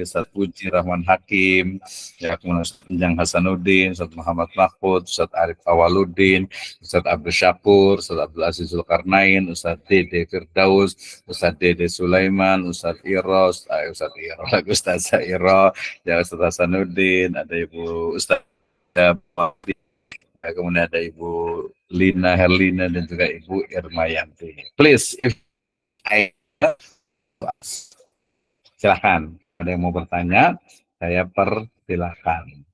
Ustaz Puji Rahman Hakim, ya, kemudian Ustaz Penjang Hasanuddin, Ustaz Muhammad Mahfud, Ustaz Arif Awaluddin, Ustaz Abdul Syakur, Ustaz Abdul Aziz Zulkarnain, Ustaz Dede Firdaus, Ustaz Dede Sulaiman, Ustaz Iros, Ustaz Iro, ya, Ustaz Hasanuddin, ada Ibu Ustaz Pakti, ya, kemudian ada Ibu Lina Herlina dan juga Ibu Irmayanti. Please, if I silahkan. Ada yang mau bertanya, saya persilahkan.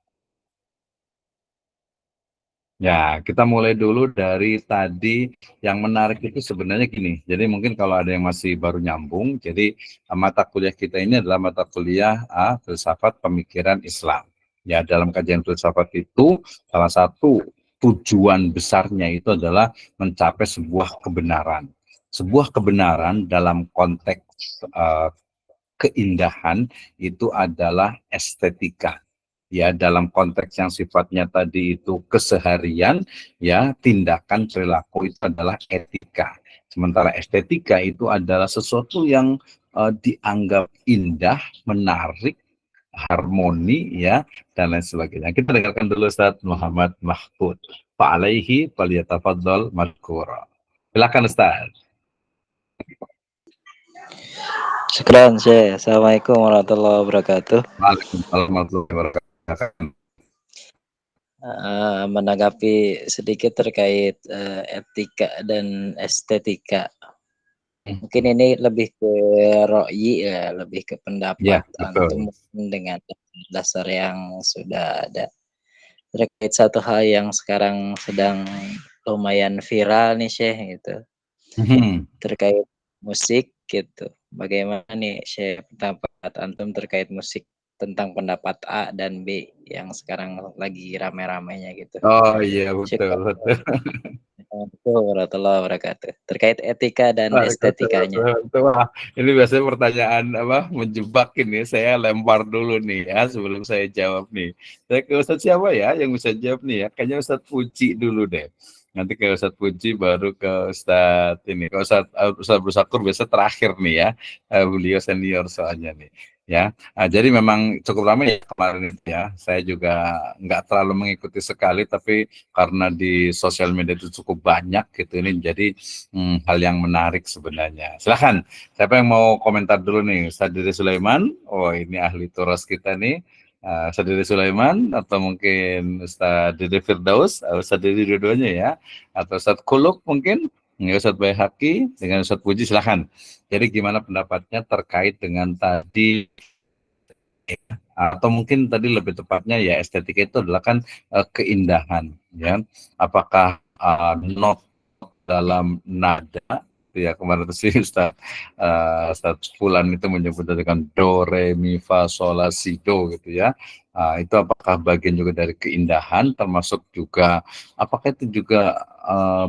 Ya, kita mulai dulu dari tadi. Yang menarik itu sebenarnya gini. Jadi mungkin kalau ada yang masih baru nyambung, jadi mata kuliah kita ini adalah mata kuliah filsafat pemikiran Islam. Ya, dalam kajian filsafat itu salah satu tujuan besarnya itu adalah mencapai sebuah kebenaran. Sebuah kebenaran dalam konteks keindahan itu adalah estetika, ya, dalam konteks yang sifatnya tadi itu keseharian, ya, tindakan perilaku itu adalah etika, sementara estetika itu adalah sesuatu yang dianggap indah, menarik, harmoni, ya, dan lain sebagainya. Kita dengarkan dulu Ustaz Muhammad Mahfud. Fa'alaihi falyatafaddal madhkura. Silakan Ustaz. Syukran Syekh. Assalamualaikum warahmatullahi wabarakatuh. Waalaikumsalam warahmatullahi wabarakatuh. Menanggapi sedikit terkait etika dan estetika. Mungkin ini lebih ke ro'yi ya, lebih ke pendapat antum dengan dasar yang sudah ada. Terkait satu hal yang sekarang sedang lumayan viral nih Syekh gitu. Terkait musik gitu. Bagaimana nih Syekh pendapat antum terkait musik, tentang pendapat A dan B yang sekarang lagi rame-ramenya gitu. Oh iya, betul. Warahmatullahi wabarakatuh. Terkait etika dan estetikanya. Wah, ini biasanya pertanyaan menjebak ini. Saya lempar dulu nih ya sebelum saya jawab nih. Saya ke Ustadz siapa ya yang bisa jawab nih ya? Kayaknya Ustadz Puji dulu deh. Nanti ke Ustadz Puji baru ke Ustadz ini. Ke Ustadz Brusakur biasa terakhir nih ya. Beliau senior soalnya nih. Ya, jadi memang cukup ramai ya kemarin itu ya. Saya juga nggak terlalu mengikuti sekali, tapi karena di sosial media itu cukup banyak gitu, ini jadi hal yang menarik sebenarnya. Silahkan, siapa yang mau komentar dulu nih? Ustaz Dede Sulaiman, oh ini ahli turas kita nih. Ustaz Dede Sulaiman atau mungkin Ustaz Dede Firdaus, Ustaz Dede dua-duanya ya, atau Ustaz Kuluk mungkin, ya, Ustaz Baihaqi dengan Ustaz Puji, silahkan. Jadi gimana pendapatnya terkait dengan tadi, atau mungkin tadi lebih tepatnya ya estetika itu adalah kan keindahan, ya. Apakah not dalam nada, ya, kemarin itu sih Ustaz Fulan itu menyebut dengan do, re, mi, fa, sol, la, si, do gitu ya. Itu apakah bagian juga dari keindahan, termasuk juga apakah itu juga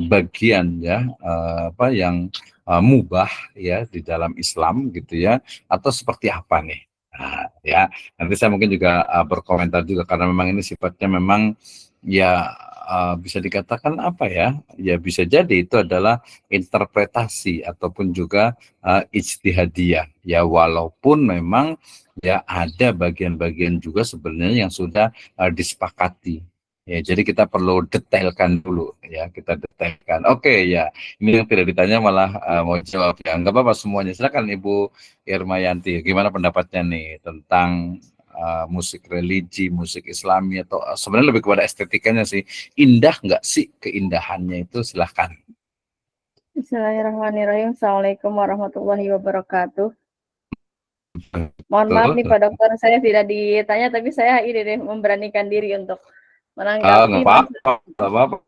bagian ya yang mubah ya di dalam Islam gitu ya, atau seperti apa nih? Ya, nanti saya mungkin juga berkomentar juga karena memang ini sifatnya memang ya bisa dikatakan apa ya? Ya bisa jadi itu adalah interpretasi ataupun juga ijtihadiyah. Ya walaupun memang ya ada bagian-bagian juga sebenarnya yang sudah disepakati. Ya, jadi kita perlu detailkan dulu ya, kita detailkan. Oke ya, ini yang tidak ditanya malah mau jawab ya. Enggak apa-apa semuanya. Silakan Ibu Irmayanti, gimana pendapatnya nih tentang musik religi, musik Islami, atau sebenarnya lebih kepada estetikanya sih. Indah nggak sih keindahannya itu? Silahkan. Bismillahirrahmanirrahim. Assalamualaikum warahmatullahi wabarakatuh. Mohon maaf nih Pak Dokter, saya tidak ditanya, tapi saya ini deh memberanikan diri untuk menanggapi. Nggak apa-apa.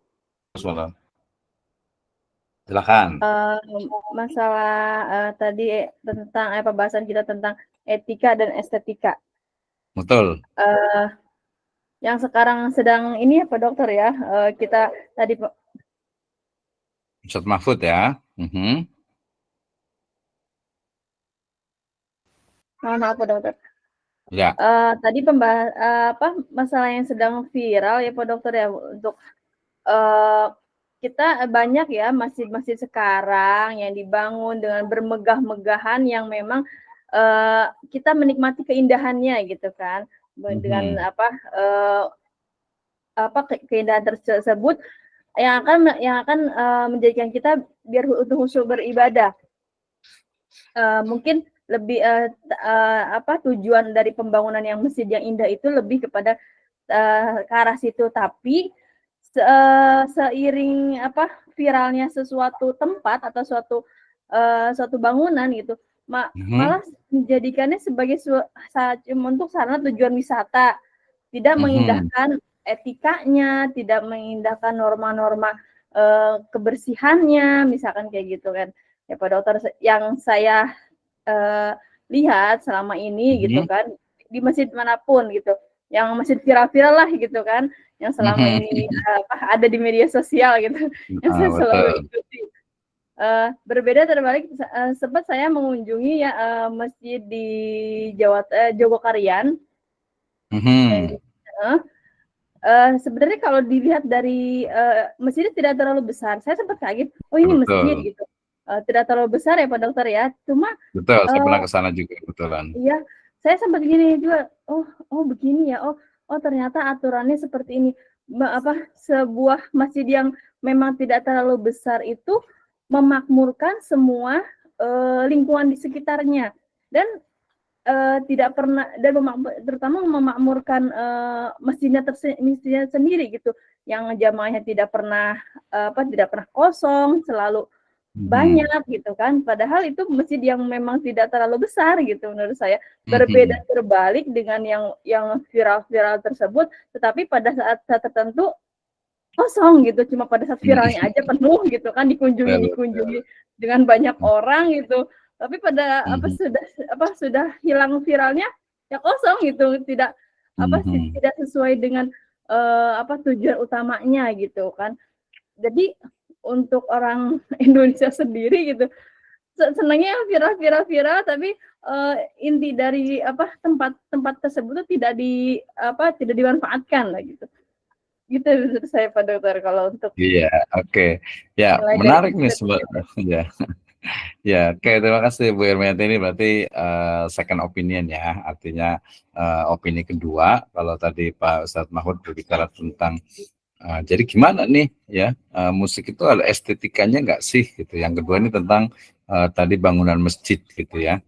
Silakan. Masalah tadi tentang pembahasan kita tentang etika dan estetika. Betul. Yang sekarang sedang ini ya Pak Dokter ya, kita tadi Ustaz Mahfud ya. Maaf Pak Dokter. Ya. Tadi masalah yang sedang viral ya Pak Dokter ya, untuk kita banyak ya masjid-masjid sekarang yang dibangun dengan bermegah-megahan yang memang kita menikmati keindahannya gitu kan, dengan keindahan tersebut yang akan menjadikan kita biar untuk khusyuk beribadah. Mungkin lebih tujuan dari pembangunan yang masjid yang indah itu lebih kepada ke arah situ, tapi seiring viralnya sesuatu tempat atau suatu bangunan gitu, malah menjadikannya sebagai untuk sarana tujuan wisata, tidak mengindahkan etikanya, tidak mengindahkan norma-norma kebersihannya, misalkan kayak gitu kan. Ya Pak Dokter, yang saya lihat selama ini gitu kan, di masjid manapun gitu, yang masjid viral-viral lah gitu kan, yang selama ini ada di media sosial gitu, yang saya selalu ikuti. Berbeda terbalik, sempat saya mengunjungi masjid di Jogokarian. Sebenarnya kalau dilihat dari masjidnya tidak terlalu besar, saya sempat kaget, oh ini masjid gitu. Tidak terlalu besar ya Pak Dokter ya, cuma betul, saya pernah ke sana juga kebetulan. Iya, saya sempat gini juga, oh begini ya, oh ternyata aturannya seperti ini. Sebuah masjid yang memang tidak terlalu besar itu memakmurkan semua lingkungan di sekitarnya, dan tidak pernah, dan terutama memakmurkan masjidnya sendiri gitu, yang jamaahnya tidak pernah kosong, selalu banyak gitu kan, padahal itu masjid yang memang tidak terlalu besar gitu menurut saya. Berbeda terbalik dengan yang viral-viral tersebut, tetapi pada saat tertentu kosong gitu, cuma pada saat viralnya aja penuh gitu kan, dikunjungi dengan banyak orang gitu, tapi pada sudah hilang viralnya ya kosong gitu, tidak tidak sesuai dengan tujuan utamanya gitu kan. Jadi untuk orang Indonesia sendiri gitu, senangnya viral, tapi inti dari tempat tersebut itu tidak dimanfaatkan lah gitu. Gitu menurut saya Pak Dokter kalau untuk. Iya, oke. Ya, menarik nih sebenarnya. Ya, oke, terima kasih Bu Hermianti. Ini berarti second opinion ya, artinya opini kedua. Kalau tadi Pak Ustadz Mahfud berbicara tentang jadi gimana nih ya, musik itu ada estetikanya nggak sih gitu. Yang kedua ini tentang tadi bangunan masjid gitu ya.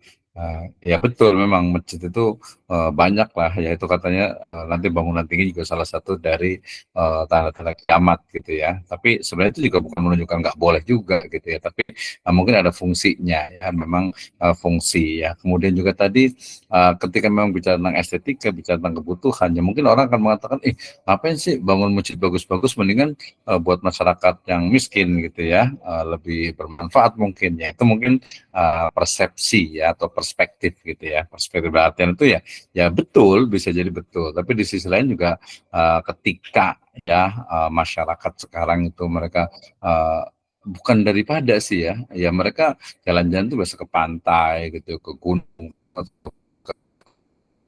Ya betul, memang masjid itu banyak lah ya, itu katanya nanti bangunan tinggi juga salah satu dari tanda-tanda kiamat gitu ya. Tapi sebenarnya itu juga bukan menunjukkan nggak boleh juga gitu ya, tapi mungkin ada fungsinya ya, memang fungsi ya. Kemudian juga tadi ketika memang bicara tentang estetika, bicara tentang kebutuhan, ya mungkin orang akan mengatakan, ngapain sih bangun masjid bagus-bagus, mendingan buat masyarakat yang miskin gitu ya, lebih bermanfaat mungkin ya. Itu mungkin persepsi ya, atau perspektif gitu ya. Perspektif artian itu ya betul, bisa jadi betul, tapi di sisi lain juga ketika ya masyarakat sekarang itu mereka bukan daripada sih ya mereka jalan-jalan tuh biasa ke pantai gitu, ke gunung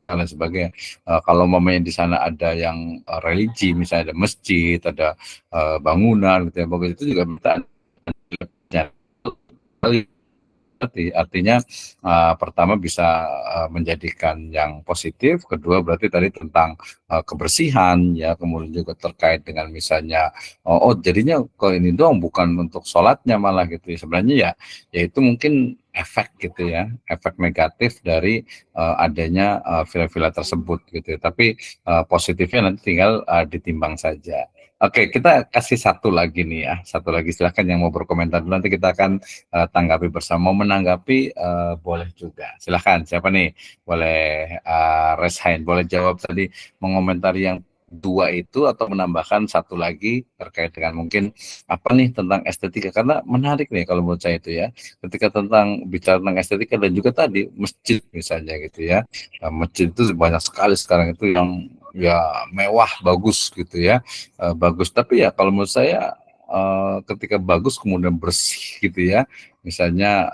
dan sebagainya. Kalau mamanya di sana ada yang religi, misalnya ada masjid, ada bangunan gitu ya, bagus, itu juga minta artinya pertama bisa menjadikan yang positif, kedua berarti tadi tentang kebersihan ya, kemudian juga terkait dengan misalnya jadinya ke ini doang, bukan untuk sholatnya malah gitu ya. Sebenarnya ya itu mungkin efek gitu ya, efek negatif dari adanya villa-villa tersebut gitu ya. Tapi positifnya nanti tinggal ditimbang saja. Oke, kita kasih satu lagi nih ya, satu lagi, silahkan yang mau berkomentar, nanti kita akan tanggapi bersama. Mau menanggapi boleh juga, silahkan. Siapa nih? Boleh Reshain, boleh jawab tadi, mengomentari yang dua itu, atau menambahkan satu lagi terkait dengan mungkin apa nih tentang estetika, karena menarik nih kalau menurut saya itu ya, ketika bicara tentang estetika dan juga tadi masjid misalnya gitu ya. Masjid itu banyak sekali sekarang itu yang ya mewah, bagus gitu ya, bagus, tapi ya kalau menurut saya ketika bagus kemudian bersih gitu ya, misalnya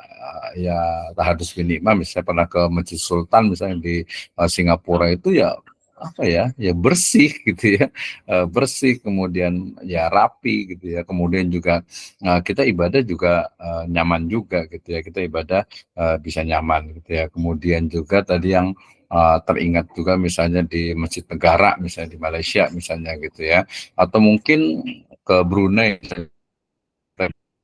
ya Tahadus bin Imam, misalnya pernah ke Masjid Sultan misalnya di Singapura itu ya apa ya, ya bersih gitu ya, bersih, kemudian ya rapi gitu ya, kemudian juga kita ibadah juga nyaman juga gitu ya, kita ibadah bisa nyaman gitu ya. Kemudian juga tadi yang teringat juga misalnya di Masjid Negara, misalnya di Malaysia misalnya gitu ya, atau mungkin ke Brunei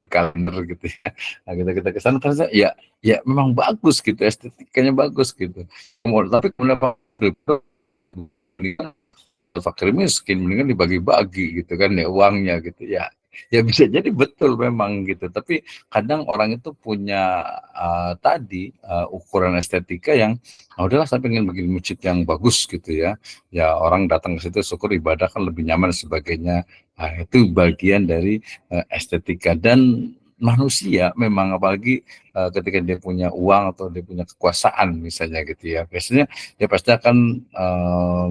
kalender gitu ya. Nah, kita ke sana ternyata ya ya memang bagus gitu, estetikanya bagus gitu. Tapi kemudian fakir miskin mendingan dibagi-bagi gitu kan ya uangnya gitu ya. Ya bisa jadi betul memang gitu, tapi kadang orang itu punya tadi ukuran estetika yang udahlah saya pengen bikin masjid yang bagus gitu ya. Ya orang datang ke situ syukur ibadah kan lebih nyaman dan sebagainya. Nah, itu bagian dari estetika dan manusia memang apalagi ketika dia punya uang atau dia punya kekuasaan misalnya gitu ya. Biasanya dia pasti akan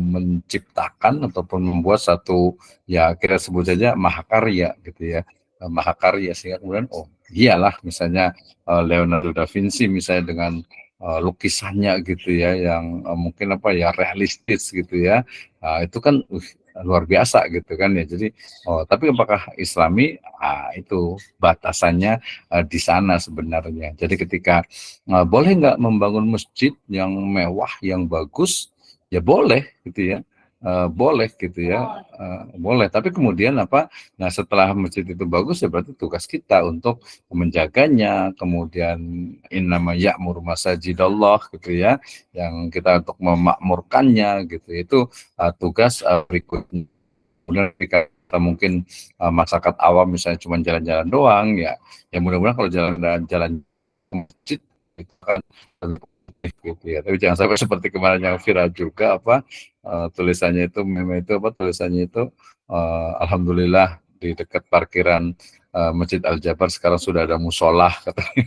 menciptakan ataupun membuat satu ya kita sebut saja mahakarya gitu ya, mahakarya sehingga kemudian oh iyalah misalnya Leonardo da Vinci misalnya dengan lukisannya gitu ya yang mungkin apa ya realistis gitu ya, itu kan luar biasa gitu kan ya. Jadi tapi apakah Islami itu batasannya di sana sebenarnya. Jadi ketika boleh nggak membangun masjid yang mewah yang bagus, ya boleh gitu ya, boleh gitu ya, boleh. Tapi kemudian apa? Nah setelah masjid itu bagus ya berarti tugas kita untuk menjaganya. Kemudian innama ya'mur masajidallah gitu ya, yang kita untuk memakmurkannya gitu. Itu tugas berikutnya. Kemudian ketika kita mungkin masyarakat awam misalnya cuma jalan-jalan doang ya, ya mudah-mudahan kalau jalan-jalan ke masjid itu kan gitu ya. Tapi jangan sampai seperti kemarin yang viral juga apa tulisannya itu meme itu apa tulisannya itu alhamdulillah di dekat parkiran Masjid Al Jabar sekarang sudah ada musola katanya.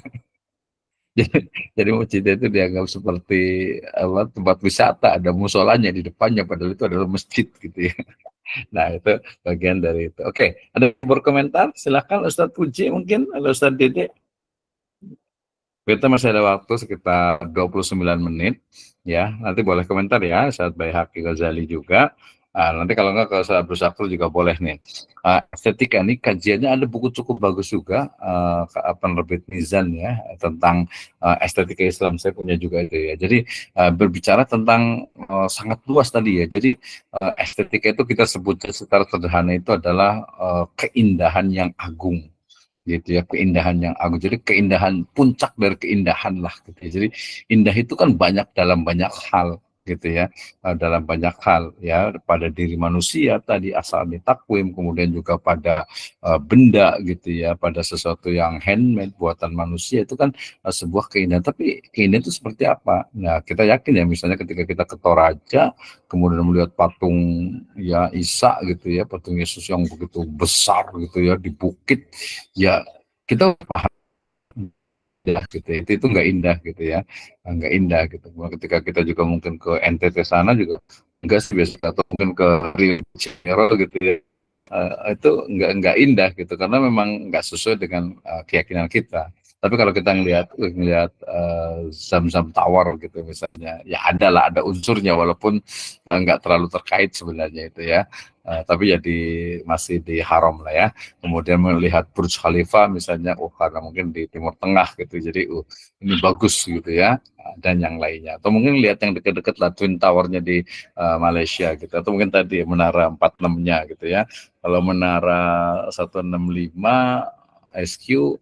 Jadi masjid itu dianggap seperti apa tempat wisata, ada musolanya di depannya padahal itu adalah masjid gitu ya. Nah itu bagian dari itu. Oke, ada yang berkomentar? Silakan Ustadz Puji mungkin, atau Ustadz Dede. Kita masih ada waktu sekitar 29 menit, ya. Nanti boleh komentar ya, saat Baihaqi Ghazali juga. Nanti kalau nggak ke Ustadz Abdul Syakur juga boleh nih. Estetika ini kajiannya ada buku cukup bagus juga, penerbit Mizan ya, tentang estetika Islam. Saya punya juga itu ya. Jadi berbicara tentang sangat luas tadi ya. Jadi estetika itu kita sebut secara sederhana itu adalah keindahan yang agung gitu ya, keindahan yang agung. Jadi keindahan puncak dari keindahan lah gitu ya. Jadi indah itu kan banyak dalam banyak hal gitu ya, dalam banyak hal ya, pada diri manusia tadi asal ditakwim, kemudian juga pada benda gitu ya, pada sesuatu yang handmade buatan manusia itu kan sebuah keindahan. Tapi keindahan itu seperti apa? Nah kita yakin ya misalnya ketika kita ke Toraja kemudian melihat patung ya Isa gitu ya, patung Yesus yang begitu besar gitu ya di bukit, ya kita ya gitu ya, itu nggak indah gitu ya, nggak indah gitu. Ketika kita juga mungkin ke NTT sana juga enggak sih biasa, atau mungkin ke Rio de Janeiro gitu ya, itu nggak indah gitu karena memang nggak sesuai dengan keyakinan kita. Tapi kalau kita ngelihat Zam-Zam Tower gitu misalnya, ya ada unsurnya walaupun nggak terlalu terkait sebenarnya itu ya. Tapi ya masih di haram lah ya. Kemudian melihat Burj Khalifa misalnya, karena mungkin di Timur Tengah gitu, jadi ini bagus gitu ya, dan yang lainnya. Atau mungkin lihat yang dekat-dekat lah Twin Tower-nya di Malaysia gitu, atau mungkin tadi Menara 46-nya gitu ya. Kalau Menara 165 SQ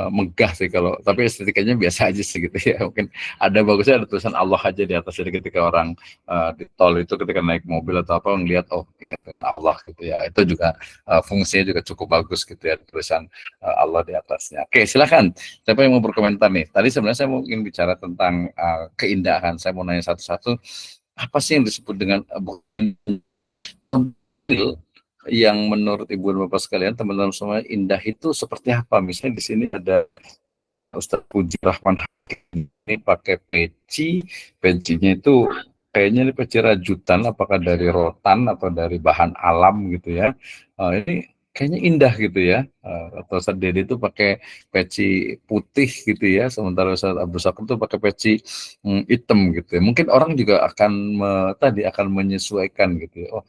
megah sih kalau, tapi estetikanya biasa aja sih gitu ya. Mungkin ada bagusnya ada tulisan Allah aja di atas, jadi ketika orang di tol itu ketika naik mobil atau apa ngelihat oh Allah gitu ya, itu juga fungsinya juga cukup bagus gitu ya, tulisan Allah di atasnya. Oke silakan, siapa yang mau berkomentar nih? Tadi sebenarnya saya mau ingin bicara tentang keindahan. Saya mau nanya satu-satu, apa sih yang disebut dengan yang menurut Ibu dan Bapak sekalian, teman-teman semua, indah itu seperti apa? Misalnya di sini ada Ustadz Puji Rahman Hakim, ini pakai pecinya itu kayaknya ini peci rajutan, apakah dari rotan atau dari bahan alam gitu ya. Ini kayaknya indah gitu ya. Atau Ustadz Dede itu pakai peci putih gitu ya, sementara Ustadz Abdul Sakur itu pakai peci hitam gitu ya. Mungkin orang juga akan tadi akan menyesuaikan gitu ya. Oh,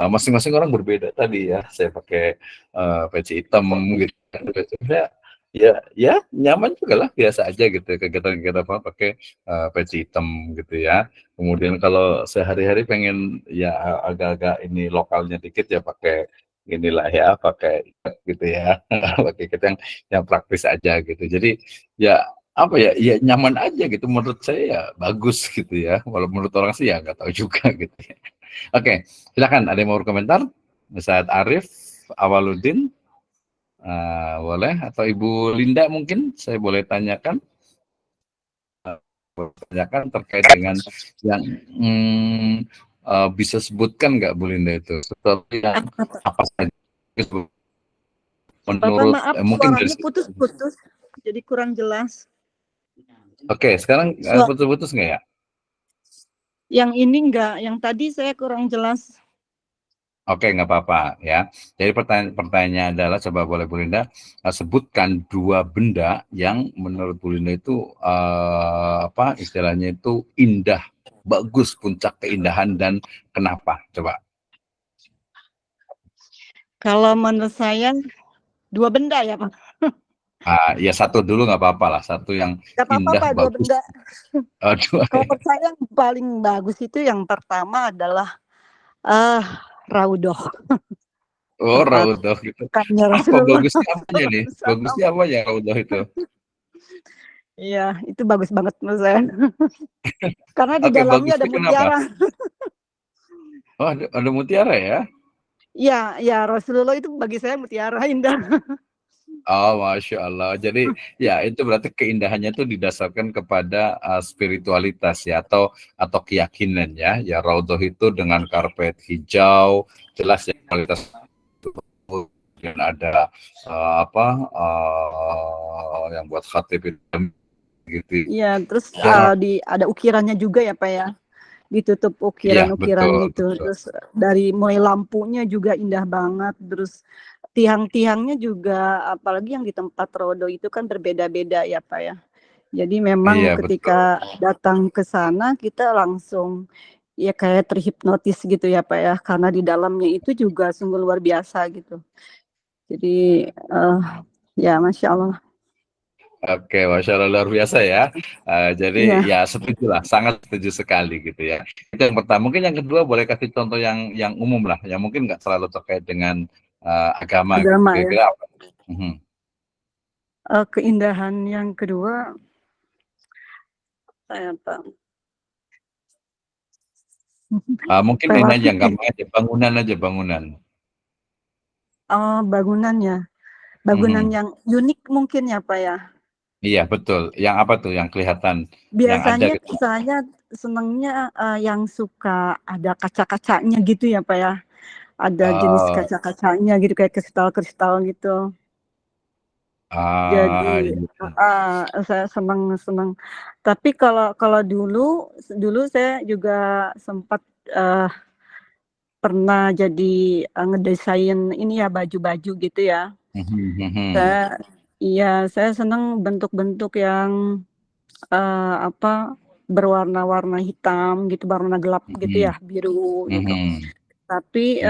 masing-masing orang berbeda tadi ya. Saya pakai peci hitam gitu. Saya ya nyaman juga lah, biasa aja gitu kegiatan-kegiatan apa pakai peci hitam gitu ya. Kemudian kalau sehari-hari pengen ya agak-agak ini lokalnya dikit ya pakai inilah ya, pakai gitu ya. Pakai ikat yang praktis aja gitu. Jadi ya apa ya nyaman aja gitu, menurut saya ya bagus gitu ya. Walau menurut orang sih ya nggak tahu juga gitu ya. Oke, silakan ada yang mau berkomentar? Ustadz Arif Awaludin, boleh, atau Ibu Linda mungkin saya boleh tanyakan terkait dengan yang bisa sebutkan nggak Bu Linda itu sesuatu yang apa saja menurut maaf, mungkin suaranya dari putus-putus, jadi kurang jelas. Oke, sekarang putus-putus nggak ya? Yang ini enggak, yang tadi saya kurang jelas. Oke, nggak apa-apa ya. Jadi pertanyaan adalah, coba boleh Bu Linda sebutkan 2 benda yang menurut Bu Linda itu apa istilahnya itu indah, bagus, puncak keindahan, dan kenapa? Coba. Kalau menurut saya 2 benda ya Pak. Ya 1 dulu nggak apa-apa lah, 1 yang Gak apa-apa indah, Pak, 2 bagus. benda. Kalau Ya. menurut saya yang paling bagus itu yang pertama adalah Raudhoh. Oh, Raudhoh gitu. Apa bagusnya apanya nih? Bagusnya apa ya Raudhoh itu? Iya, itu bagus banget menurut saya. Karena di dalamnya ada mutiara. Oh, ada mutiara ya? Iya, Rasulullah itu bagi saya mutiara indah. Oh, Masya Allah. Jadi ya itu berarti keindahannya itu didasarkan kepada spiritualitas ya, atau keyakinan ya. Ya Raudhoh itu dengan karpet hijau, jelas ya kualitas dan ada yang buat khatib gitu. Iya, terus ada ukirannya juga ya Pak ya. Ditutup ukiran-ukiran gitu. Betul. Terus dari mulai lampunya juga indah banget. Terus tiang-tiangnya juga, apalagi yang di tempat Raudhoh itu kan berbeda-beda ya Pak ya. Jadi memang ketika datang ke sana kita langsung ya kayak terhipnotis gitu ya Pak ya. Karena di dalamnya itu juga sungguh luar biasa gitu. Jadi ya Masya Allah. Oke, Masya Allah, luar biasa ya. Jadi ya setuju lah, sangat setuju sekali gitu ya. Itu yang pertama. Mungkin yang kedua boleh kasih contoh yang umum lah, yang mungkin nggak selalu terkait dengan agama. Kira-kira apa? Keindahan yang kedua, mungkin ini aja yang gampang aja, bangunan. Oh, bangunannya. Bangunan yang unik mungkin ya Pak ya. Iya betul. Yang apa tuh yang kelihatan? Biasanya yang ada saya senangnya yang suka ada kaca-kacanya gitu ya Pak ya. Ada jenis kaca-kacanya gitu kayak kristal-kristal gitu. Jadi saya senang. Tapi kalau dulu saya juga sempat pernah jadi ngedesain ini ya baju-baju gitu ya. Saya senang bentuk-bentuk yang berwarna-warna hitam gitu, warna gelap gitu ya, biru gitu. Tapi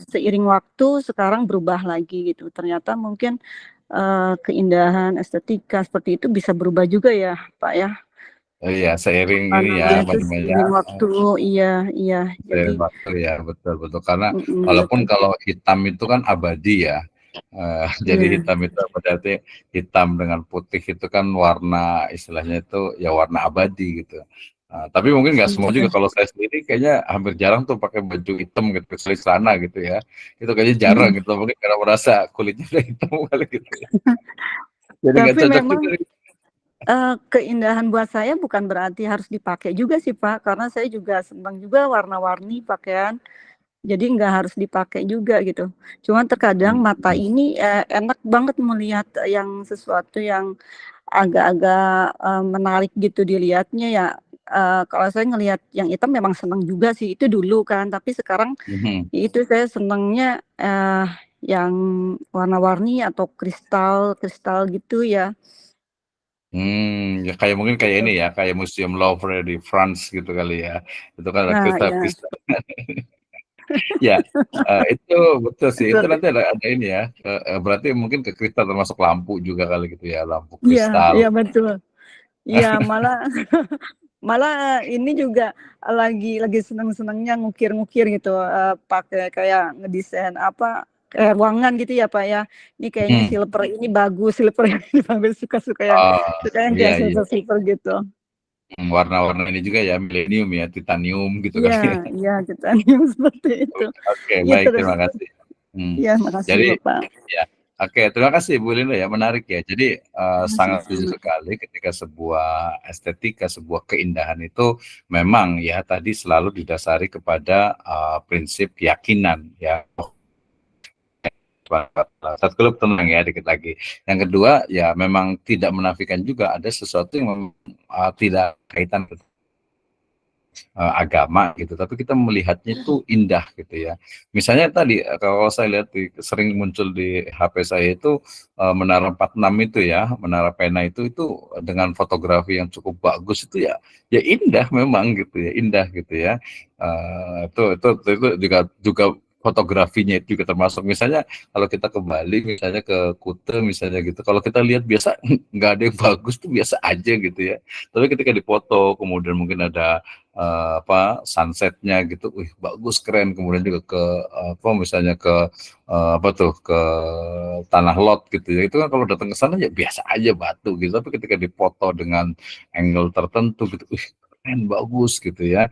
seiring waktu sekarang berubah lagi gitu. Ternyata mungkin keindahan estetika seperti itu bisa berubah juga ya Pak ya. Iya, seiring ini ya, seiring waktu, iya. Seiring waktu ya, betul. Karena walaupun kalau hitam itu kan abadi ya. Jadi hitam itu berarti hitam dengan putih itu kan warna istilahnya itu ya warna abadi gitu. Tapi mungkin nggak semua juga. Kalau saya sendiri kayaknya hampir jarang tuh pakai baju hitam gitu, kecuali celana gitu ya. Itu kayaknya jarang gitu, mungkin karena merasa kulitnya udah hitam kali gitu. Jadi nggak cocok juga. Keindahan buat saya bukan berarti harus dipakai juga sih Pak, karena saya juga senang juga warna-warni pakaian. Jadi nggak harus dipakai juga gitu. Cuman terkadang mata ini enak banget melihat yang sesuatu yang agak-agak menarik gitu dilihatnya ya. Kalau saya ngelihat yang hitam memang senang juga sih, itu dulu kan. Tapi sekarang itu saya senangnya yang warna-warni atau kristal gitu ya. Ya kayak mungkin kayak Gitu. ini ya, kayak Museum Louvre di France gitu kali ya. Itu kan ada Nah, ya. kristal-kristal. Ya, itu betul sih. Itu Seperti nanti ada ini ya. Berarti mungkin ke kristal termasuk lampu juga kali gitu ya, lampu iya, iya kristal. betul. Iya, malah malah ini juga lagi seneng-senengnya ngukir-ngukir gitu, pakai kayak ngedesain apa, kayak ruangan gitu ya, Pak, ya. Ini kayaknya Hmm. silver ini bagus, silver ini bagus, suka yang Iya, kayak iya. silver gitu. Warna-warna ini juga ya, milenium ya, titanium gitu Iya, kali ya. iya titanium seperti itu. Oke, Iya baik, terus terima kasih. iya makasih Jadi Bapak. ya, oke, terima kasih Bu Linda ya, menarik ya. Jadi sangat setuju Sama-sama. sekali ketika sebuah estetika, sebuah keindahan itu memang ya tadi selalu didasari kepada prinsip keyakinan ya. Satu klub tenang ya dikit lagi. Yang kedua ya memang tidak menafikan juga ada sesuatu yang tidak kaitan agama gitu, tapi kita melihatnya itu indah gitu ya. Misalnya tadi kalau saya lihat sering muncul di HP saya itu Menara 46 itu ya, Menara Pena itu dengan fotografi yang cukup bagus itu ya indah memang gitu ya, indah gitu ya. Itu juga fotografinya itu juga termasuk misalnya kalau kita ke Bali misalnya ke Kuta misalnya gitu, kalau kita lihat biasa nggak ada yang bagus tuh biasa aja gitu ya, tapi ketika dipoto kemudian mungkin ada sunsetnya gitu, bagus keren. Kemudian juga ke misalnya ke ke Tanah Lot gitu ya, itu kan kalau datang ke sana ya biasa aja batu gitu, tapi ketika dipoto dengan angle tertentu gitu, keren bagus gitu ya,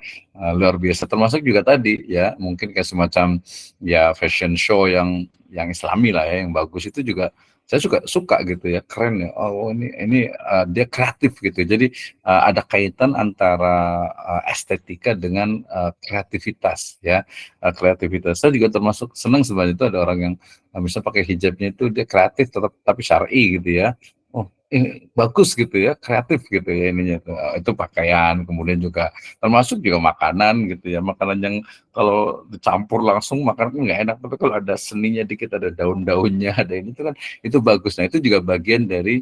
luar biasa. Termasuk juga tadi ya mungkin kayak semacam ya fashion show yang Islami lah ya, yang bagus itu juga saya suka gitu ya, keren ya. Oh ini dia kreatif gitu. Jadi ada kaitan antara estetika dengan kreativitas ya. Kreativitas saya juga termasuk senang sebenarnya itu ada orang yang bisa pakai hijabnya itu dia kreatif tetap tapi syar'i gitu ya. Oh, ini bagus gitu ya, kreatif gitu ya ininya tuh. Itu pakaian, kemudian juga termasuk juga makanan gitu ya. Makanan yang kalau dicampur langsung makan kan nggak enak, tapi kalau ada seninya dikit, ada daun-daunnya, ada ini itu kan itu bagus. Nah, itu juga bagian dari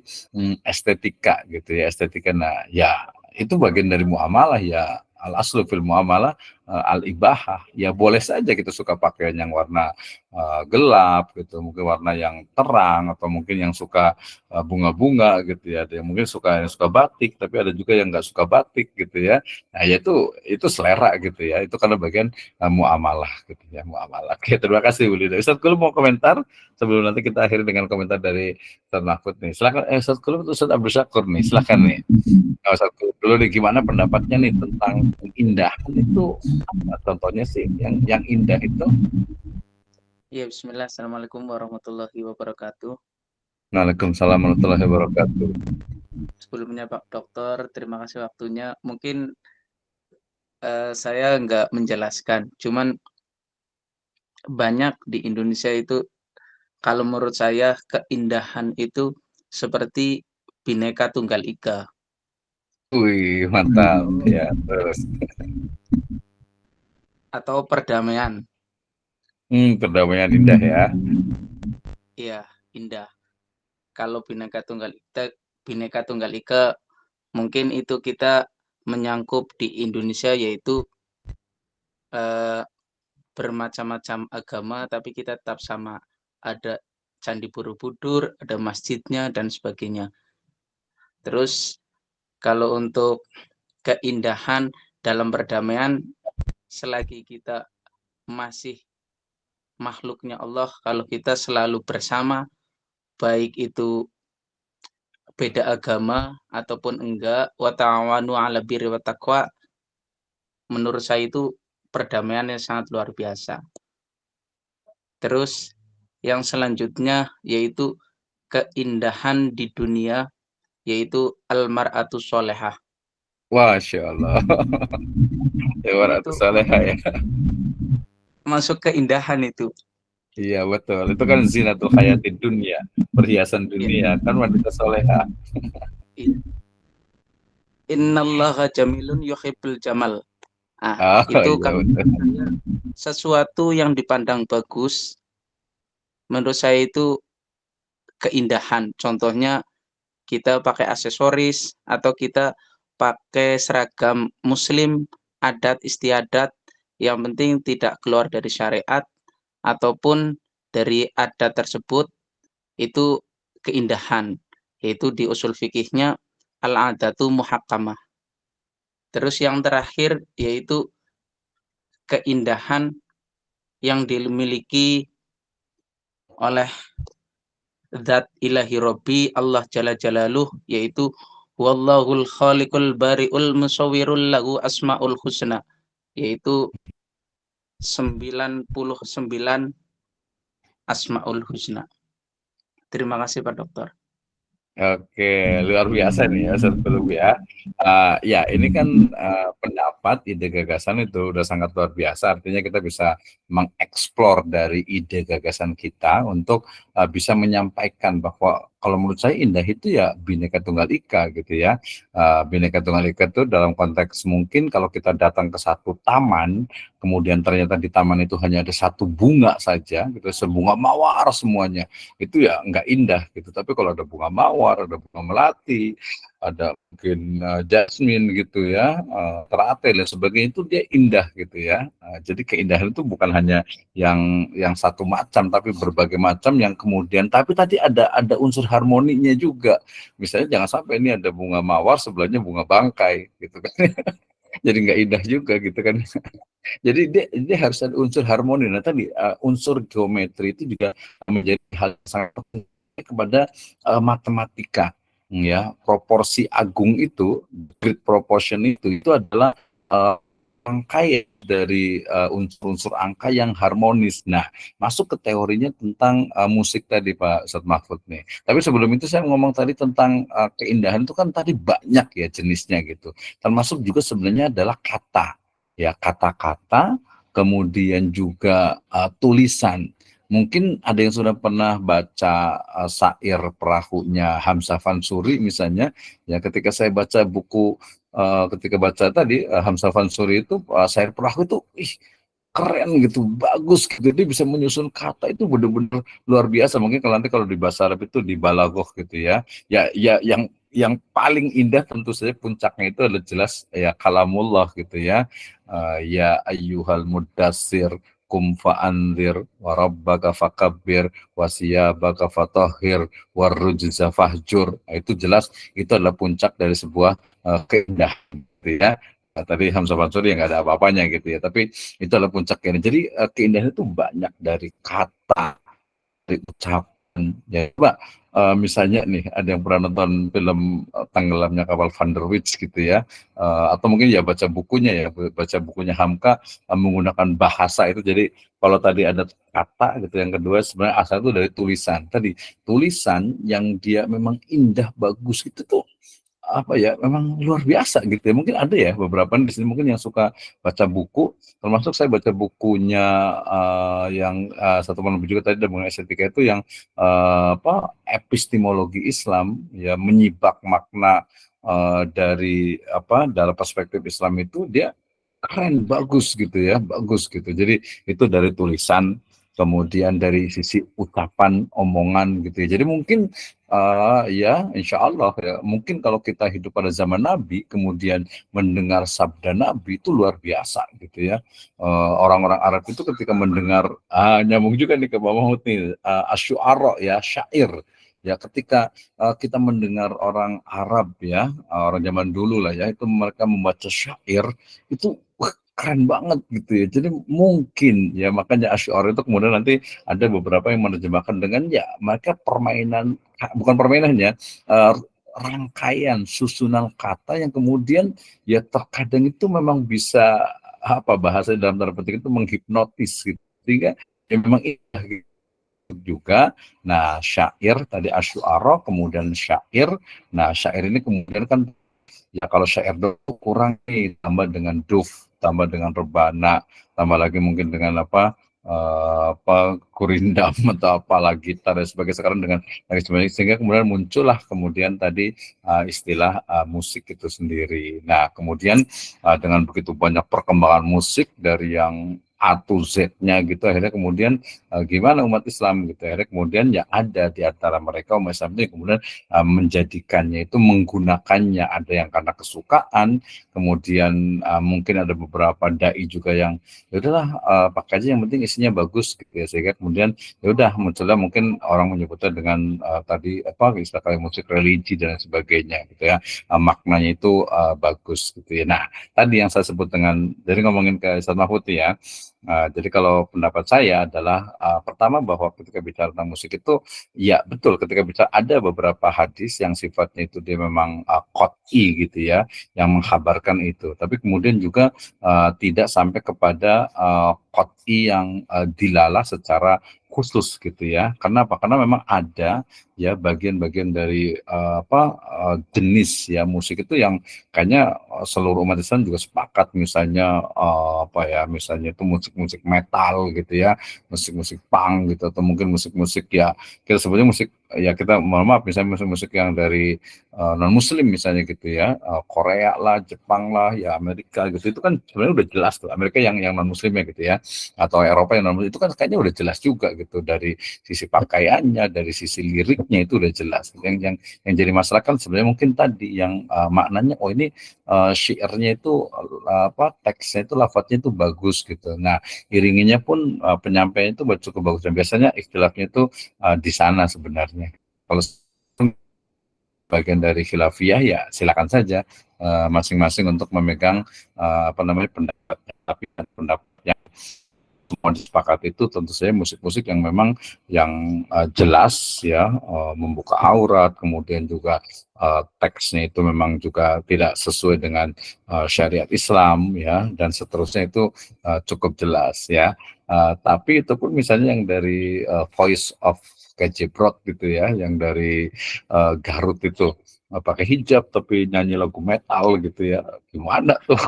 estetika gitu ya, estetika. Nah, ya itu bagian dari muamalah ya, al aslu fil muamalah al ibahah. Ya boleh saja kita suka pakaian yang warna gelap gitu, mungkin warna yang terang, atau mungkin yang suka bunga-bunga gitu ya. Ada yang mungkin yang suka batik, tapi ada juga yang nggak suka batik gitu ya. Nah, ya itu selera gitu ya. Itu karena bagian muamalah gitu ya, muamalah. Oke, terima kasih Bu Lida. Ustaz Kul mau komentar sebelum nanti kita akhiri dengan komentar dari Ustaz Mahfud nih. Silakan Ustaz Kul atau Ustaz Abdul Syakur nih. Silakan nih. Ustaz Kul dulu nih, gimana pendapatnya nih tentang keindahan itu apa contohnya sih yang indah itu? Ya, bismillah. Assalamualaikum warahmatullahi wabarakatuh. Waalaikumsalam warahmatullahi wabarakatuh. Sebelumnya Pak Dokter, terima kasih waktunya. Mungkin saya nggak menjelaskan, cuman banyak di Indonesia itu, kalau menurut saya keindahan itu seperti Bhinneka Tunggal Ika. Wih, mantap ya. Terus Atau perdamaian. Perdamaian indah ya. Iya, indah. Kalau Bhinneka Tunggal Ika mungkin itu kita menyangkup di Indonesia, yaitu bermacam-macam agama tapi kita tetap sama. Ada Candi Borobudur, ada masjidnya dan sebagainya. Terus kalau untuk keindahan dalam perdamaian, selagi kita masih makhluknya Allah, kalau kita selalu bersama, baik itu beda agama ataupun enggak, wa ta'awanu 'alal birri wat taqwa, menurut saya itu perdamaian yang sangat luar biasa. Terus yang selanjutnya yaitu keindahan di dunia, yaitu al-mar'atu sholehah. Masya Allah. Ya, warahmatullahi saleha ya. Masuk keindahan itu. Iya betul. Itu kan zinatul hayati dunia, perhiasan dunia kan wanita soleha. Innallaha jamilun yuhibbul jamal. Oh, itu iya, kan betul. sesuatu yang dipandang bagus menurut saya itu keindahan. Contohnya kita pakai aksesoris atau kita pakai seragam muslim, adat istiadat, yang penting tidak keluar dari syariat ataupun dari adat tersebut, itu keindahan. Yaitu di usul fikihnya al-adatu muhakkamah. Terus yang terakhir yaitu keindahan yang dimiliki oleh zat ilahi Rabbi Allah Jalla Jalaluh, yaitu wallahul khaliqul bari'ul musawwirul lahu asmaul husna, yaitu 99 asmaul husna. Terima kasih Pak Dokter. Oke, luar biasa nih ya Ustaz Belum ya. Ya ini kan pendapat, ide, gagasan itu udah sangat luar biasa. Artinya kita bisa mengeksplor dari ide gagasan kita untuk bisa menyampaikan bahwa kalau menurut saya indah itu ya Bhinneka Tunggal Ika gitu ya. Bhinneka Tunggal Ika itu dalam konteks mungkin kalau kita datang ke satu taman, kemudian ternyata di taman itu hanya ada satu bunga saja, gitu, sebunga mawar semuanya, itu ya nggak indah gitu. Tapi kalau ada bunga mawar, ada bunga melati, ada mungkin jasmine gitu ya, teratai dan sebagainya, itu dia indah gitu ya. Jadi keindahan itu bukan hanya yang satu macam, tapi berbagai macam yang kemudian, tapi tadi ada unsur harmoninya juga. Misalnya jangan sampai ini ada bunga mawar sebelahnya bunga bangkai gitu kan. Jadi nggak indah juga gitu kan. Jadi dia harus ada unsur harmoni. Nah tadi unsur geometri itu juga menjadi hal yang sangat penting kepada matematika, ya. Proporsi agung itu, grid proportion itu adalah rangkaian dari unsur-unsur angka yang harmonis. Nah, masuk ke teorinya tentang musik tadi Pak Ustadz Mahfud nih. Tapi sebelum itu saya ngomong tadi tentang keindahan itu kan tadi banyak ya jenisnya gitu. Termasuk juga sebenarnya adalah kata. Ya, kata-kata, kemudian juga tulisan. Mungkin ada yang sudah pernah baca syair perahunya Hamzah Fansuri misalnya. Ya, ketika saya baca buku, ketika baca tadi Hamzah Fansuri itu syair perahu itu, keren gitu, bagus gitu, dia bisa menyusun kata itu benar-benar luar biasa. Mungkin kalau nanti kalau di bahasa Arab itu di balaghah gitu ya. Ya yang paling indah tentu saja puncaknya itu adalah jelas ya kalamullah gitu ya. Ya ayyuhal mudassir kum fa'anzir wa rabbaka fakabbir wa siyabaka fatahhir warrujza fahjur. Itu jelas itu adalah puncak dari sebuah keindahan gitu ya. Tadi Hamzah Fansuri yang nggak ada apa-apanya gitu ya, tapi itu adalah puncaknya. Jadi keindahan itu banyak dari kata, dari ucapan. Ya, Pak, misalnya nih ada yang pernah nonton film Tenggelamnya Kapal Van der Wijk gitu ya, atau mungkin ya baca bukunya Hamka menggunakan bahasa itu. Jadi kalau tadi ada kata gitu, yang kedua sebenarnya asal itu dari tulisan. Tadi tulisan yang dia memang indah, bagus itu tuh apa ya, memang luar biasa gitu ya. Mungkin ada ya beberapa di sini mungkin yang suka baca buku, termasuk saya baca bukunya yang satu malam juga tadi mengenai estetika itu yang epistemologi Islam ya, menyibak makna dari dalam perspektif Islam itu dia keren, bagus gitu ya, bagus gitu. Jadi itu dari tulisan, kemudian dari sisi ucapan, omongan gitu ya. Jadi mungkin ya insya Allah ya, mungkin kalau kita hidup pada zaman Nabi, kemudian mendengar sabda Nabi itu luar biasa gitu ya. Orang-orang Arab itu ketika mendengar, nyambung juga nih ke Pak Mahmud nih, asyu'ara ya, syair. Ya ketika kita mendengar orang Arab ya, orang zaman dulu lah ya, itu mereka membaca syair, itu keren banget gitu ya. Jadi mungkin ya makanya asy'ar itu kemudian nanti ada beberapa yang menerjemahkan dengan ya mereka bukan permainannya, rangkaian susunan kata yang kemudian ya terkadang itu memang bisa bahasa dalam tanda petik itu menghipnotis gitu. Sehingga ya memang indah gitu juga. Nah, syair tadi asy'ara, kemudian syair. Nah, syair ini kemudian kan ya kalau syair itu kurang nih, tambah dengan duf, tambah dengan rebana, tambah lagi mungkin dengan kurindam atau apa gitar dan sebagainya sekarang dengan lagi sebagainya, sehingga kemudian muncullah kemudian tadi istilah musik itu sendiri. Nah kemudian dengan begitu banyak perkembangan musik dari yang A to Z-nya gitu, akhirnya kemudian gimana umat Islam gitu. Akhirnya kemudian ya ada di antara mereka umat Islam itu yang kemudian menjadikannya itu, menggunakannya, ada yang karena kesukaan, kemudian mungkin ada beberapa dai juga yang ya udahlah pakai aja yang penting isinya bagus gitu ya, sehingga kemudian ya udah munculnya mungkin orang menyebutnya dengan tadi apa istilah kayak musik religi dan sebagainya gitu ya, maknanya itu bagus gitu ya. Nah tadi yang saya sebut dengan, jadi ngomongin ke Ustaz Mahfud ya, jadi kalau pendapat saya adalah pertama bahwa ketika bicara tentang musik itu ya betul, ketika bicara ada beberapa hadis yang sifatnya itu dia memang qat'i gitu ya, yang menghabarkan itu, tapi kemudian juga tidak sampai kepada qat'i yang dilalah secara khusus gitu ya. Karena apa? Karena memang ada ya bagian-bagian dari jenis ya musik itu yang kayaknya seluruh umat Islam juga sepakat, misalnya misalnya itu musik-musik metal gitu ya, musik-musik punk gitu, atau mungkin musik-musik ya kita sebutnya musik ya, kita mohon maaf misalnya musik-musik yang dari non muslim misalnya gitu ya, Korea lah, Jepang lah, ya Amerika gitu, itu kan sebenarnya udah jelas tuh, Amerika yang non muslimnya gitu ya, atau Eropa yang non muslim, itu kan kayaknya udah jelas juga gitu, dari sisi pakaiannya, dari sisi liriknya itu udah jelas. Yang jadi masalah kan sebenarnya mungkin tadi yang maknanya, oh ini syairnya itu teksnya itu, lafadznya itu bagus gitu. Nah iringinya pun penyampaian itu cukup bagus, dan biasanya ikhtilafnya itu di sana sebenarnya. Kalau bagian dari khilafiyah ya silakan saja masing-masing untuk memegang pendapatnya, tapi pendapat yang semua disepakati itu tentu saja musik-musik yang memang yang jelas ya, membuka aurat, kemudian juga teksnya itu memang juga tidak sesuai dengan syariat Islam ya, dan seterusnya itu cukup jelas ya. Tapi itu pun misalnya yang dari Voice of Kejebrot gitu ya, yang dari Garut itu pakai hijab tapi nyanyi lagu metal gitu ya, gimana tuh?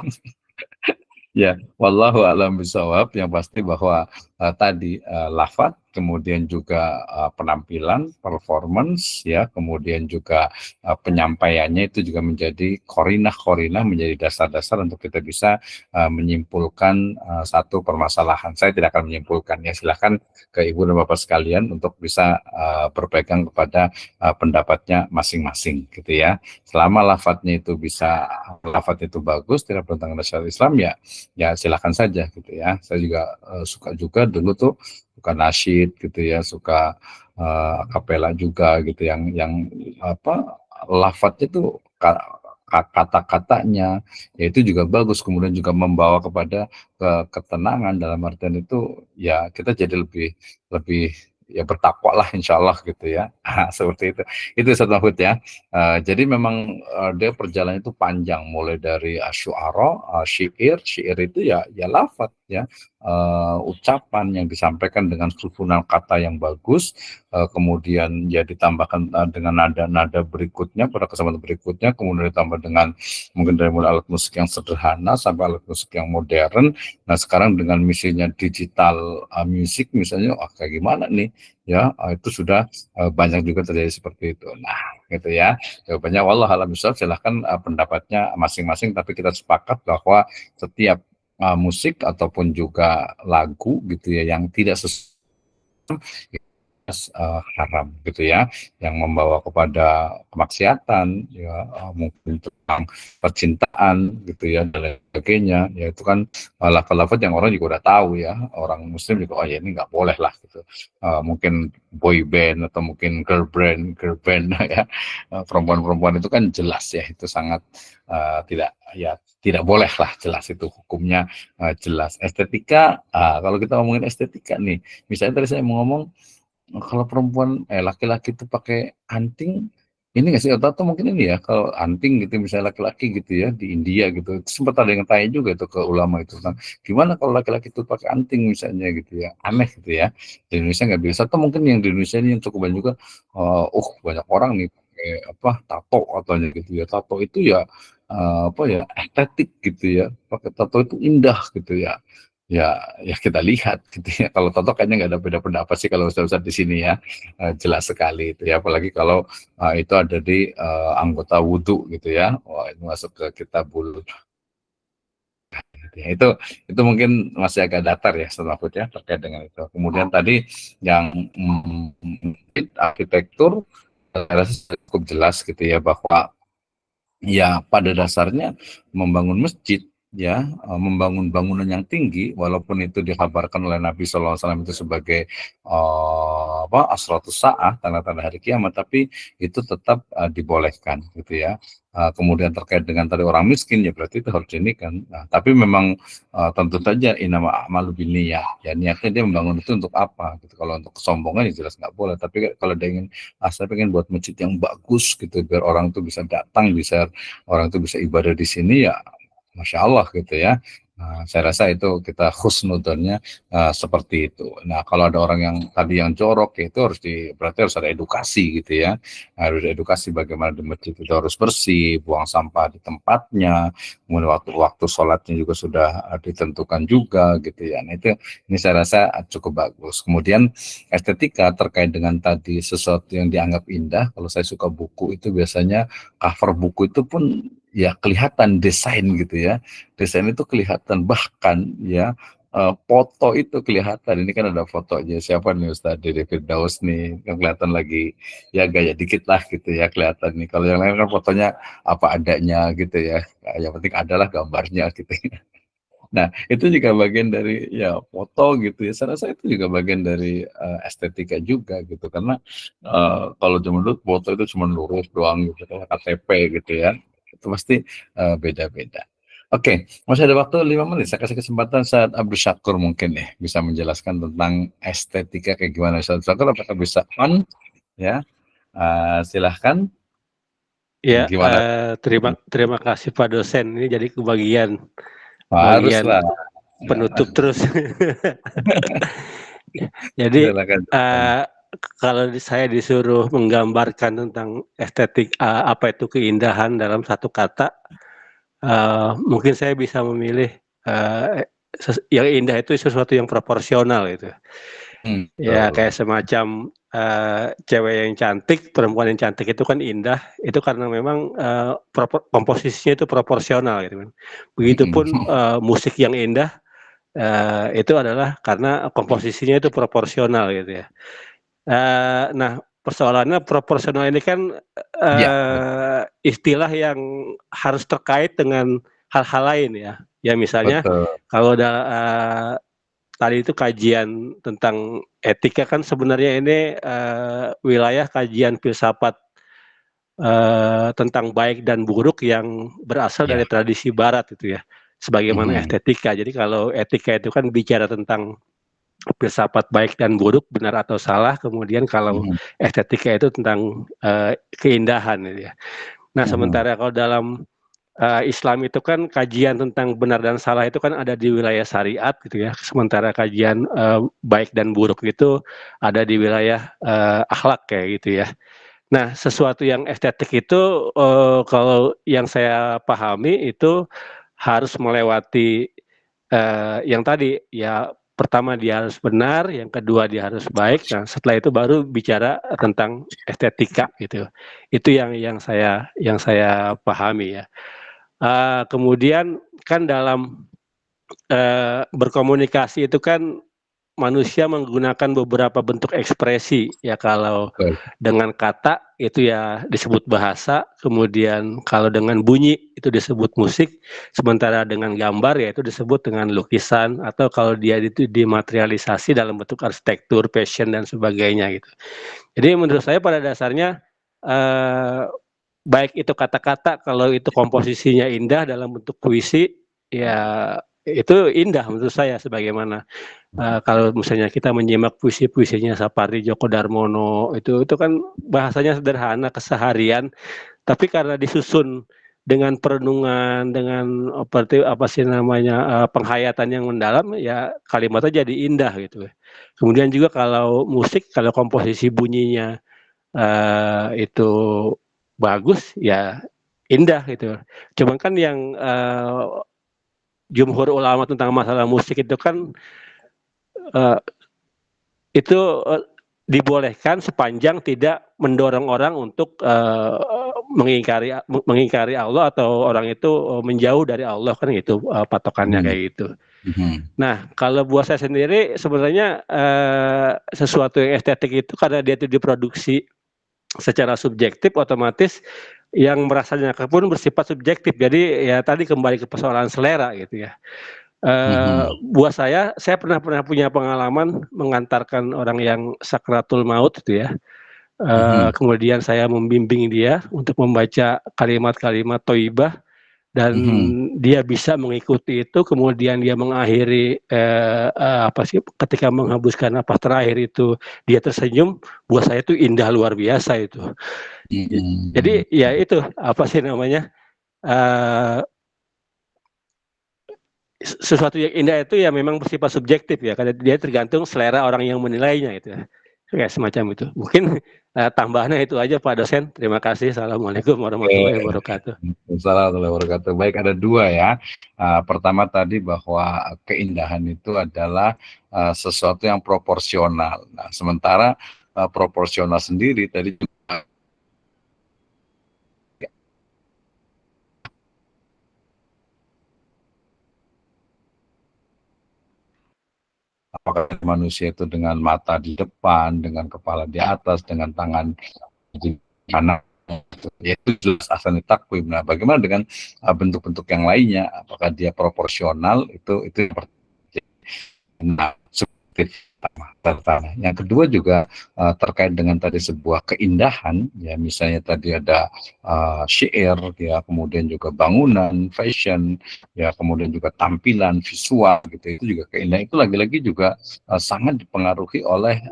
Ya, wallahu a'lam bishawab. Yang pasti bahwa tadi lafaz, kemudian juga penampilan, performance, ya, kemudian juga penyampaiannya itu juga menjadi korinah-korinah, menjadi dasar-dasar untuk kita bisa menyimpulkan satu permasalahan. Saya tidak akan menyimpulkannya, silahkan ke Ibu dan Bapak sekalian untuk bisa berpegang kepada pendapatnya masing-masing, gitu ya. Selama lafadznya itu bisa, lafadznya itu bagus, tidak bertentangan dengan syariat Islam, ya silakan saja gitu ya. Saya juga suka juga dulu tuh, suka nasyid gitu ya, suka akapela juga gitu, yang lafadznya tuh kata-katanya ya itu juga bagus, kemudian juga membawa kepada ketenangan, dalam artian itu ya kita jadi lebih ya bertakwa lah insya Allah gitu ya. Seperti itu Ustaz Mahfud ya. Jadi memang dia perjalanan itu panjang, mulai dari asy'ara, syair itu ya lafaz ya, ucapan yang disampaikan dengan susunan kata yang bagus, kemudian ya ditambahkan dengan nada-nada berikutnya pada kesempatan berikutnya, kemudian ditambah dengan mungkin dari mulai alat musik yang sederhana sampai alat musik yang modern. Nah sekarang dengan misalnya digital music misalnya, kayak gimana nih ya, itu sudah banyak juga terjadi seperti itu. Nah gitu ya, jawabannya wallah alam bishawab. Silahkan pendapatnya masing-masing, tapi kita sepakat bahwa setiap musik ataupun juga lagu gitu ya yang tidak sesuai haram gitu ya, yang membawa kepada kemaksiatan ya, mungkin tentang percintaan gitu ya dan lain sebagainya, ya itu kan lafaz-lafaz yang orang juga udah tahu ya, orang muslim juga oh ya ini nggak boleh lah gitu. Mungkin boy band atau mungkin girl band ya, perempuan-perempuan itu kan jelas ya, itu sangat tidak boleh lah, jelas itu hukumnya jelas. Estetika, kalau kita ngomongin estetika nih, misalnya tadi saya mau ngomong, kalau perempuan laki-laki itu pakai anting, ini nggak sih, atau mungkin ini ya, kalau anting gitu misalnya laki-laki gitu ya di India gitu, itu sempat ada yang tanya juga itu ke ulama itu kan, gimana kalau laki-laki itu pakai anting misalnya gitu ya, aneh gitu ya, di Indonesia nggak bisa. Atau mungkin yang di Indonesia ini yang cukup banyak juga, banyak orang nih pakai tato katanya gitu ya, tato itu ya estetik gitu ya, pakai tato itu indah gitu ya. Ya kita lihat gitu ya. Kalau tato kayaknya nggak ada beda pendapat sih kalau Ustaz di sini ya, jelas sekali itu ya. Apalagi kalau itu ada di anggota wudhu gitu ya. Wah ini masuk ke kitabul gitu ya. Itu mungkin masih agak datar ya Ustaz Mahfud ya terkait dengan itu. Kemudian tadi yang arsitektur saya rasa cukup jelas gitu ya, bahwa ya pada dasarnya membangun masjid ya, membangun bangunan yang tinggi, walaupun itu dikabarkan oleh Nabi SAW itu sebagai asratus saah, tanda-tanda hari kiamat, tapi itu tetap dibolehkan gitu ya. Kemudian terkait dengan tadi orang miskin, ya berarti itu harus dinikahin. Nah, tapi memang tentu saja inama a'malu binniyah, ya niatnya dia membangun itu untuk apa gitu. Kalau untuk kesombongan ya jelas nggak boleh, tapi kalau dia ingin saya pengen buat masjid yang bagus gitu, biar orang tuh bisa datang, bisa orang tuh bisa ibadah di sini, ya Masya Allah gitu ya. Nah, saya rasa itu kita husnudonnya seperti itu. Nah, kalau ada orang yang tadi yang jorok, ya itu berarti harus ada edukasi gitu ya. Harus edukasi bagaimana di masjid itu harus bersih, buang sampah di tempatnya, kemudian waktu sholatnya juga sudah ditentukan juga gitu ya. Nah, ini saya rasa cukup bagus. Kemudian estetika terkait dengan tadi sesuatu yang dianggap indah. Kalau saya suka buku itu biasanya cover buku itu pun ya kelihatan desain gitu ya. Desain itu kelihatan, bahkan ya foto itu kelihatan. Ini kan ada fotonya siapa nih, Ustaz Dede Firdaus nih, yang kelihatan lagi ya gaya dikit lah gitu ya, kelihatan nih. Kalau yang lain kan fotonya apa adanya gitu ya. Yang penting adalah gambarnya gitu ya. Nah, itu juga bagian dari ya foto gitu ya. Saya rasa itu juga bagian dari estetika juga gitu. Karena kalau zaman dulu foto itu cuma lurus doang gitu, kayak KTP gitu ya. Itu pasti beda-beda. Oke, masih ada waktu 5 menit. Saya kasih kesempatan saat Abdul Syakur mungkin ya bisa menjelaskan tentang estetika kayak gimana. Ustaz Syakur apakah bisa on ya? Silahkan. Ya, Gimana? terima kasih Pak dosen. Ini jadi kebagian Haruslah. penutup terus. Jadi kalau saya disuruh menggambarkan tentang estetik apa itu keindahan dalam satu kata, mungkin saya bisa memilih yang indah itu sesuatu yang proporsional itu. Ya kayak semacam cewek yang cantik, perempuan yang cantik itu kan indah, itu karena memang komposisinya itu proporsional gitu kan. Begitupun musik yang indah itu adalah karena komposisinya itu proporsional gitu ya. Nah, persoalannya proporsional ini kan istilah yang harus terkait dengan hal-hal lain ya. Ya misalnya kalau tadi itu kajian tentang etika kan sebenarnya ini wilayah kajian filsafat tentang baik dan buruk yang berasal dari tradisi barat itu ya, sebagaimana estetika. Jadi kalau etika itu kan bicara tentang filsafat baik dan buruk, benar atau salah, kemudian kalau estetika itu tentang keindahan gitu ya. Nah, sementara kalau dalam Islam itu kan kajian tentang benar dan salah itu kan ada di wilayah syariat gitu ya. Sementara kajian baik dan buruk itu ada di wilayah akhlak kayak gitu ya. Nah, sesuatu yang estetik itu kalau yang saya pahami itu harus melewati yang tadi ya, pertama dia harus benar, yang kedua dia harus baik. Nah, setelah itu baru bicara tentang estetika gitu. Itu yang saya pahami ya. Kemudian kan dalam berkomunikasi itu kan manusia menggunakan beberapa bentuk ekspresi ya. Kalau dengan kata itu ya disebut bahasa, kemudian kalau dengan bunyi itu disebut musik, sementara dengan gambar ya itu disebut dengan lukisan, atau kalau dia itu dimaterialisasi dalam bentuk arsitektur, fashion dan sebagainya gitu. Jadi menurut saya pada dasarnya baik itu kata-kata, kalau itu komposisinya indah dalam bentuk puisi, ya itu indah menurut saya. Sebagaimana kalau misalnya kita menyimak puisi-puisinya Sapardi Djoko Darmono, itu kan bahasanya sederhana, keseharian, tapi karena disusun dengan perenungan, dengan penghayatan yang mendalam, ya kalimatnya jadi indah gitu. Kemudian juga kalau musik, kalau komposisi bunyinya itu bagus ya indah gitu. Cuman kan yang jumhur ulama tentang masalah musik itu kan itu dibolehkan sepanjang tidak mendorong orang untuk mengingkari Allah atau orang itu menjauh dari Allah, kan gitu patokannya kayak gitu. Nah, kalau buat saya sendiri sebenarnya sesuatu yang estetik itu karena dia itu diproduksi secara subjektif, otomatis yang merasanya pun bersifat subjektif. Jadi ya tadi kembali ke persoalan selera gitu ya. Buat saya pernah punya pengalaman mengantarkan orang yang sakratul maut itu ya. Kemudian saya membimbing dia untuk membaca kalimat-kalimat thayyibah dan dia bisa mengikuti itu, kemudian dia mengakhiri ketika menghembuskan napas terakhir itu dia tersenyum. Buat saya itu indah luar biasa itu. Jadi ya itu sesuatu yang indah itu ya memang bersifat subjektif ya, karena dia tergantung selera orang yang menilainya itu ya. Kayak semacam itu. Mungkin tambahannya itu aja Pak dosen. Terima kasih. Assalamualaikum warahmatullahi wabarakatuh. Assalamualaikum warahmatullahi wabarakatuh. Baik, ada dua ya. Pertama tadi bahwa keindahan itu adalah sesuatu yang proporsional. Nah, sementara proporsional sendiri tadi juga apakah manusia itu dengan mata di depan, dengan kepala di atas, dengan tangan di kanan, yaitu jelas asani takwim. Nah, bagaimana dengan bentuk-bentuk yang lainnya? Apakah dia proporsional? Itu nah, pertama. Yang kedua juga terkait dengan tadi sebuah keindahan, ya misalnya tadi ada syair, ya kemudian juga bangunan, fashion, ya kemudian juga tampilan visual gitu. Itu juga keindahan. Itu lagi-lagi juga sangat dipengaruhi oleh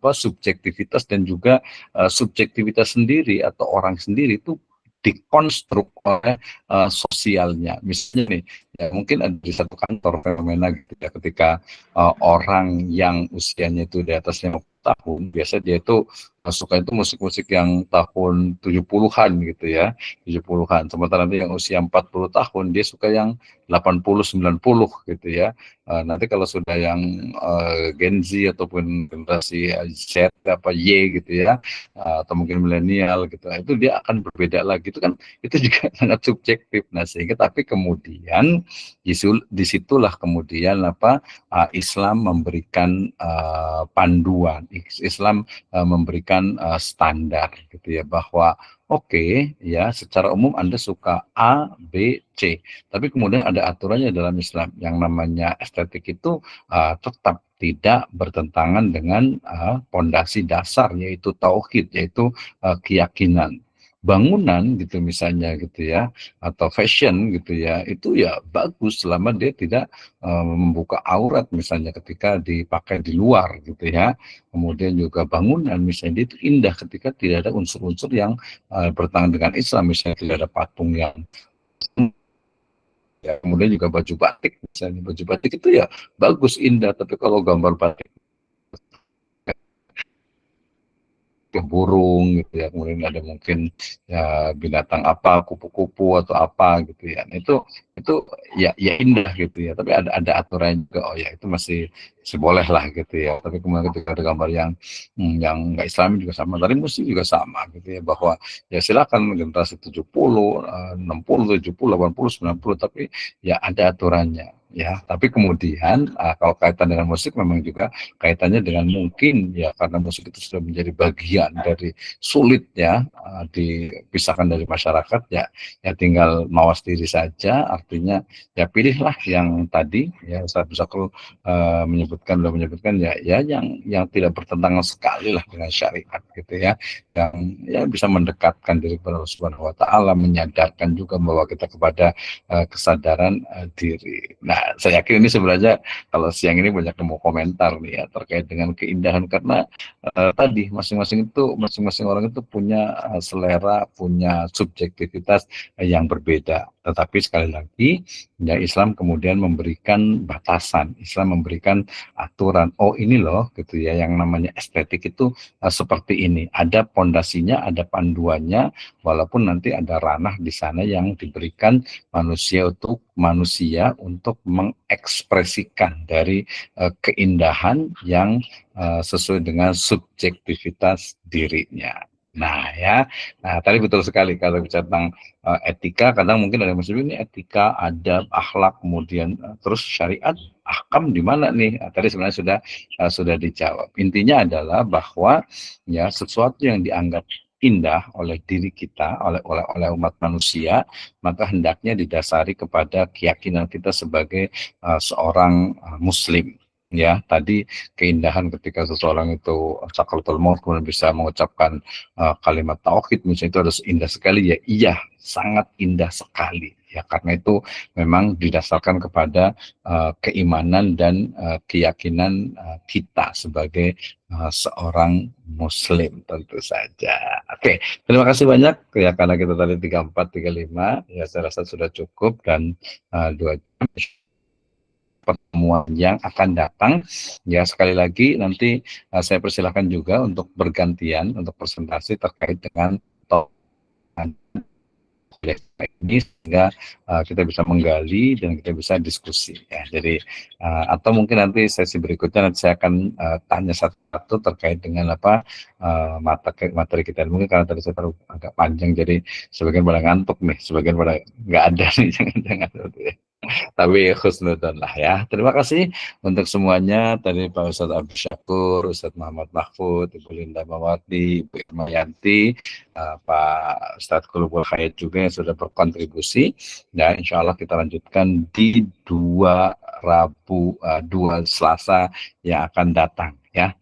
subjektivitas dan juga subjektivitas sendiri atau orang sendiri itu dikonstruk oleh sosialnya. Misalnya nih, ya mungkin ada di satu kantor fenomena gitu ya, ketika orang yang usianya itu di atas 50 tahun, biasa dia itu suka itu musik-musik yang tahun 70-an gitu ya, 70-an. Sementara nanti yang usia 40 tahun, dia suka yang 80-90 gitu ya. Nanti kalau sudah yang Gen Z ataupun generasi Z apa Y gitu ya, atau mungkin milenial gitu, itu dia akan berbeda lagi. Itu kan itu juga sangat subjektif. Nah, sehingga tapi kemudian disitulah kemudian Islam memberikan panduan, Islam memberikan standar gitu ya, bahwa oke, ya secara umum Anda suka A, B, C, tapi kemudian ada aturannya dalam Islam yang namanya estetik itu tetap tidak bertentangan dengan pondasi dasar, yaitu tauhid, yaitu keyakinan. Bangunan gitu misalnya gitu ya, atau fashion gitu ya, itu ya bagus selama dia tidak membuka aurat misalnya ketika dipakai di luar gitu ya. Kemudian juga bangunan misalnya dia itu indah ketika tidak ada unsur-unsur yang bertentangan dengan Islam, misalnya tidak ada patung yang ya. Kemudian juga baju batik misalnya, baju batik itu ya bagus indah, tapi kalau gambar batik burung gitu ya, kemudian ada mungkin ya binatang apa, kupu-kupu atau apa gitu ya, nah, itu ya indah gitu ya, tapi ada aturan juga, oh ya itu masih boleh lah gitu ya. Tapi kemudian ketika ada gambar yang nggak Islami juga sama, tadi musik juga sama gitu ya, bahwa ya silakan generasi 70, 60, 70, 80, 90, tapi ya ada aturannya ya. Tapi kemudian kalau kaitan dengan musik memang juga kaitannya dengan mungkin ya, karena musik itu sudah menjadi bagian dari sulit ya dipisahkan dari masyarakat, ya tinggal mawas diri saja. Artinya ya pilihlah yang tadi ya Ustaz Zakul menyebutkan ya yang tidak bertentangan sekali lah dengan syariat gitu ya, yang ya bisa mendekatkan diri kepada Allah Subhanahu wa taala, menyadarkan juga bahwa kita kepada kesadaran diri. Nah, saya yakin ini sebenarnya kalau siang ini banyak nemu komentar nih ya terkait dengan keindahan, karena tadi masing-masing orang itu punya selera, punya subjektivitas yang berbeda. Tetapi sekali lagi, ya Islam kemudian memberikan batasan, Islam memberikan aturan. Oh ini loh, gitu ya, yang namanya estetik itu seperti ini. Ada pondasinya, ada panduannya, walaupun nanti ada ranah di sana yang diberikan manusia untuk mengekspresikan dari keindahan yang sesuai dengan subjektivitas dirinya. Nah ya, tadi betul sekali kalau bicara tentang etika, kadang mungkin ada yang muslim ini etika, adab, akhlak, kemudian terus syariat, ahkam di mana nih? Tadi sebenarnya sudah dijawab. Intinya adalah bahwa ya sesuatu yang dianggap indah oleh diri kita, oleh umat manusia, maka hendaknya didasari kepada keyakinan kita sebagai seorang muslim. Ya, tadi keindahan ketika seseorang itu sakaratul maut kemudian bisa mengucapkan kalimat tauhid, misalnya itu harus indah sekali ya. Iya, sangat indah sekali. Ya, karena itu memang didasarkan kepada keimanan dan keyakinan kita sebagai seorang muslim tentu saja. Oke, terima kasih banyak ya, karena kita tadi 34, 35 ya, saya rasa sudah cukup, dan 2 jam pertemuan yang akan datang ya. Sekali lagi nanti saya persilahkan juga untuk bergantian untuk presentasi terkait dengan ini, sehingga kita bisa menggali dan kita bisa diskusi ya. Jadi atau mungkin nanti sesi berikutnya nanti saya akan tanya satu-satu terkait dengan materi kita. Mungkin karena tadi saya terlalu agak panjang, jadi sebagian pada ngantuk nih, sebagian pada nggak ada nih, jangan-jangan ya. Tapi khusnudan lah ya. Terima kasih untuk semuanya. Tadi Pak Ustadz Abdul Syakur, Ustadz Muhammad Mahfud, Ibu Linda Mawati, Ibu Irmayanti, Pak Ustadz Qulubul Khair juga yang sudah berkontribusi. Ya, insya Allah kita lanjutkan di 2 Selasa yang akan datang ya.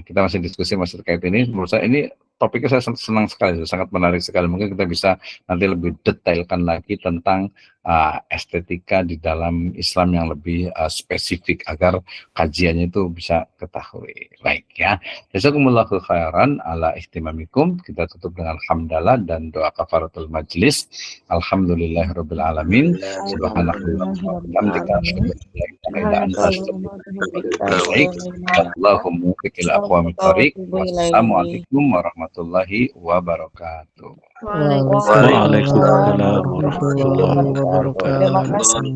Kita masih diskusi terkait ini. Menurut saya ini topiknya saya senang sekali, sangat menarik sekali. Mungkin kita bisa nanti lebih detailkan lagi tentang estetika di dalam Islam yang lebih spesifik agar kajiannya itu bisa ketahui. Baik ya. Jazakumullahu khairan ala ihtimamikum. Kita tutup dengan hamdalah dan doa kafaratul majlis. Alhamdulillahirabbil alamin. Subhanakallahumma wa bihamdika asyhadu an la ilaha illa anta astaghfiruka wa atubu ilaik. Allahumma fikil aqwamit thariq. Wassalamualaikum warahmatullahi wabarakatuh. Waalaikumsalam warahmatullahi wabarakatuh. Terima kasih.